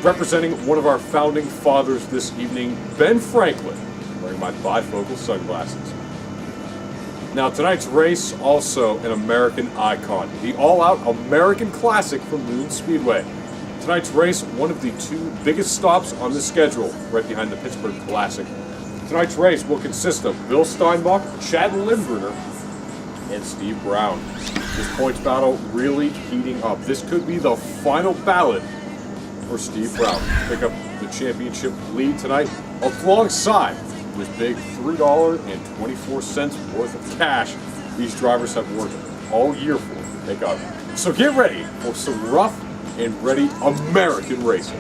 Representing one of our founding fathers this evening, Ben Franklin, wearing my bifocal sunglasses. Now, tonight's race, also an American icon, the all-out American classic from Moon Speedway. Tonight's race, one of the two biggest stops on the schedule, right behind the Pittsburgh Classic. Tonight's race will consist of Bill Steinbach, Chad Lindbruner, and Steve Brown. This points battle really heating up. This could be the final ballot for Steve Brown to pick up the championship lead tonight, alongside this big $3.24 worth of cash these drivers have worked all year for to pick up. So get ready for some rough and ready American racing.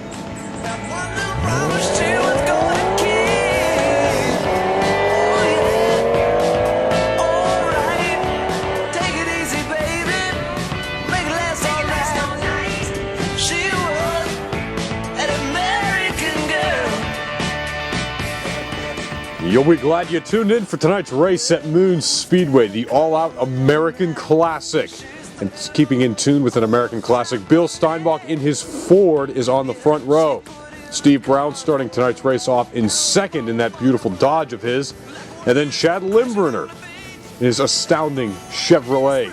You'll be glad you tuned in for tonight's race at Moon Speedway, the all-out American Classic. And keeping in tune with an American Classic, Bill Steinbach in his Ford is on the front row. Steve Brown starting tonight's race off in second in that beautiful Dodge of his. And then Chad Lindbruner in his astounding Chevrolet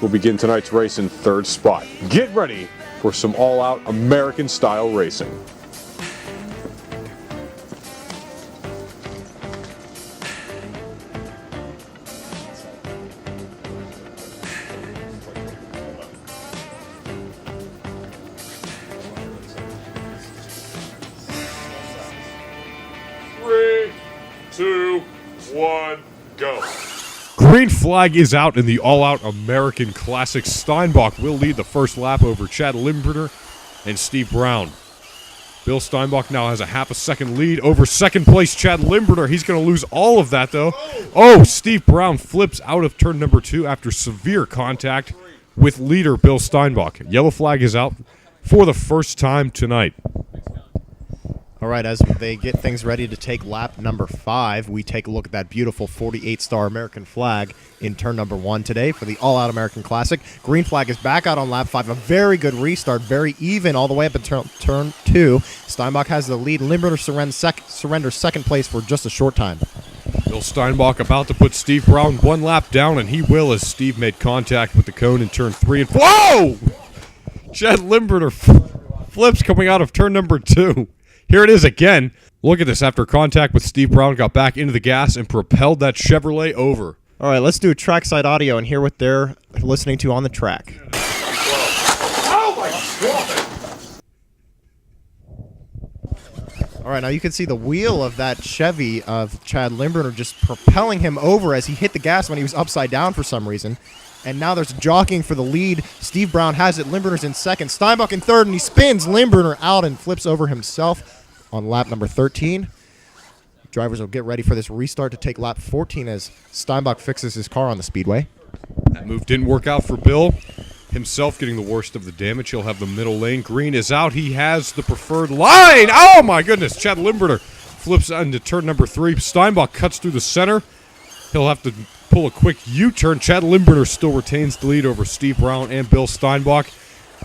will begin tonight's race in third spot. Get ready for some all-out American-style racing. Go. Green flag is out in the all-out American Classic. Steinbach will lead the first lap over Chad Lindbruner and Steve Brown. Bill Steinbach now has a half a second lead over second place Chad Lindbruner. He's going to lose all of that, though. Oh, Steve Brown flips out of turn number 2 after severe contact with leader Bill Steinbach. Yellow flag is out for the first time tonight. All right, as they get things ready to take lap number 5, we take a look at that beautiful 48-star American flag in turn number 1 today for the All-Out American Classic. Green flag is back out on lap 5. A very good restart, very even all the way up in turn 2. Steinbach has the lead. Lindbruner surrenders second place for just a short time. Bill Steinbach about to put Steve Brown one lap down, and he will as Steve made contact with the cone in turn 3. And whoa! Chad Lindbruner flips coming out of turn number 2. Here it is again. Look at this. After contact with Steve Brown, got back into the gas and propelled that Chevrolet over. All right, let's do trackside audio and hear what they're listening to on the track. Oh, my God! All right, now you can see the wheel of that Chevy of Chad Lindbruner just propelling him over as he hit the gas when he was upside down for some reason. And now there's jockeying for the lead. Steve Brown has it. Lindbruner's in second. Steinbach in third, and he spins Lindbruner out and flips over himself on lap number 13. Drivers will get ready for this restart to take lap 14 as Steinbach fixes his car on the speedway. That move didn't work out for Bill. Himself getting the worst of the damage. He'll have the middle lane. Green is out. He has the preferred line. Oh, my goodness. Chad Lindbruner flips into turn number 3. Steinbach cuts through the center. He'll have to pull a quick U-turn. Chad Lindbruner still retains the lead over Steve Brown and Bill Steinbach.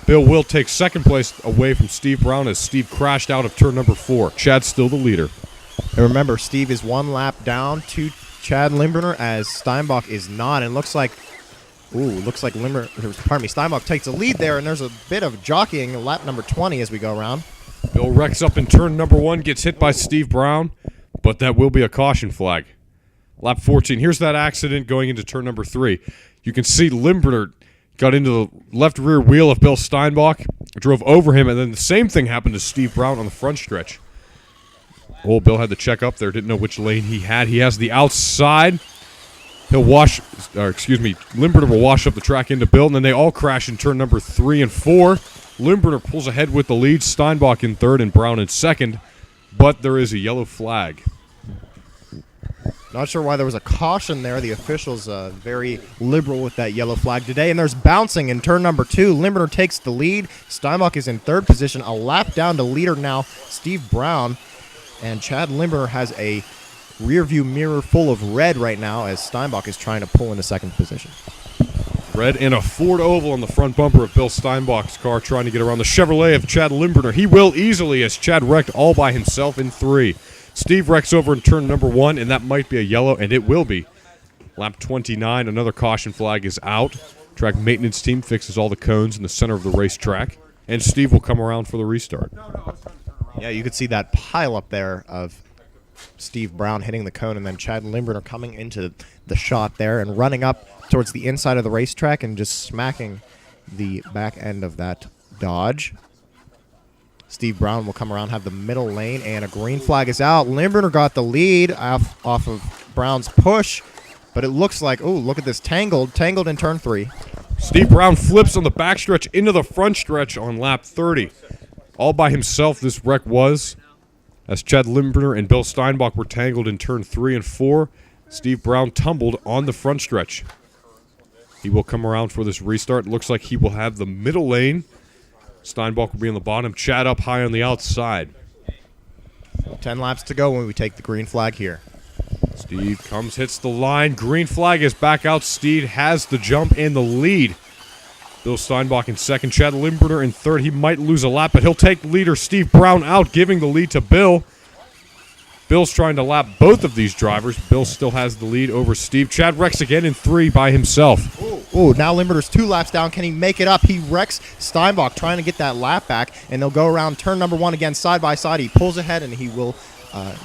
Bill will take second place away from Steve Brown as Steve crashed out of turn number 4. Chad's still the leader. And remember, Steve is one lap down to Chad Lindbruner as Steinbach is not. And looks like Steinbach takes the lead there, and there's a bit of jockeying lap number 20 as we go around. Bill wrecks up in turn number 1, gets hit by Steve Brown, but that will be a caution flag. Lap 14. Here's that accident going into turn number 3. You can see Lindbruner got into the left rear wheel of Bill Steinbach, drove over him, and then the same thing happened to Steve Brown on the front stretch. Oh, Bill had to check up there, didn't know which lane he had. He has the outside. Lindbruner will wash up the track into Bill, and then they all crash in turn number 3 and 4. Lindbruner pulls ahead with the lead, Steinbach in third and Brown in second, but there is a yellow flag. Not sure why there was a caution there. The officials very liberal with that yellow flag today. And there's bouncing in turn number 2. Lindbruner takes the lead. Steinbach is in third position. A lap down to leader now, Steve Brown. And Chad Lindbruner has a rear view mirror full of red right now as Steinbach is trying to pull into second position. Red and a Ford Oval on the front bumper of Bill Steinbach's car, trying to get around the Chevrolet of Chad Limburner. He will easily, as Chad wrecked all by himself in 3. Steve wrecks over in turn number 1, and that might be a yellow, and it will be. Lap 29, another caution flag is out. Track maintenance team fixes all the cones in the center of the racetrack, and Steve will come around for the restart. Yeah, you could see that pile up there of Steve Brown hitting the cone, and then Chad Limburner coming into the shot there and running up towards the inside of the racetrack and just smacking the back end of that Dodge. Steve Brown will come around, have the middle lane, and a green flag is out. Limburner got the lead off of Brown's push, but it looks like, oh, look at this, tangled in turn 3. Steve Brown flips on the backstretch into the front stretch on lap 30. All by himself, this wreck was, as Chad Limburner and Bill Steinbach were tangled in turn 3 and 4. Steve Brown tumbled on the front stretch. He will come around for this restart. Looks like he will have the middle lane. Steinbach will be on the bottom. Chad up high on the outside. 10 laps to go when we take the green flag here. Steve comes, hits the line. Green flag is back out. Steve has the jump and the lead. Bill Steinbach in second. Chad Limburner in third. He might lose a lap, but he'll take leader Steve Brown out, giving the lead to Bill. Bill's trying to lap both of these drivers. Bill still has the lead over Steve. Chad wrecks again in 3 by himself. Oh, now Limburner's 2 laps down. Can he make it up? He wrecks Steinbach trying to get that lap back, and they'll go around turn number 1 again side by side. He pulls ahead, and he will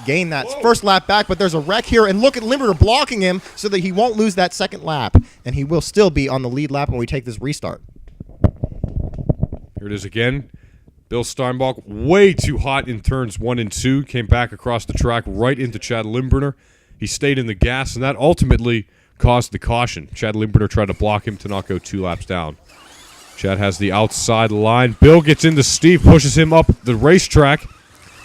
gain that first lap back, but there's a wreck here, and look at Limburner blocking him so that he won't lose that second lap, and he will still be on the lead lap when we take this restart. Here it is again. Bill Steinbach way too hot in turns 1 and 2. Came back across the track right into Chad Limburner. He stayed in the gas, and that ultimately caused the caution. Chad Limburner tried to block him to not go 2 laps down. Chad has the outside line. Bill gets into Steve, pushes him up the racetrack.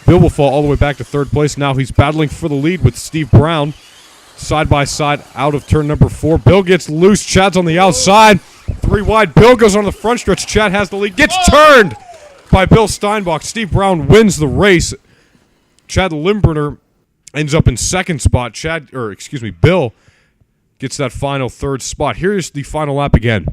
Bill will fall all the way back to 3rd place. Now he's battling for the lead with Steve Brown. Side by side out of turn number 4. Bill gets loose. Chad's on the outside. 3 wide. Bill goes on the front stretch. Chad has the lead. Gets turned by Bill Steinbach. Steve Brown wins the race. Chad Limburner ends up in second spot. Bill gets that final 3rd spot. Here's the final lap again.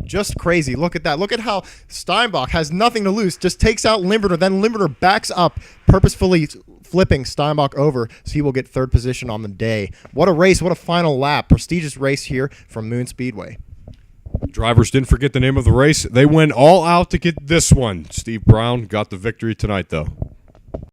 Just crazy. Look at that. Look at how Steinbach has nothing to lose. Just takes out Limburner. Then Limburner backs up, purposefully flipping Steinbach over, so he will get 3rd position on the day. What a race. What a final lap. Prestigious race here from Moon Speedway. Drivers didn't forget the name of the race. They went all out to get this one. Steve Brown got the victory tonight, though.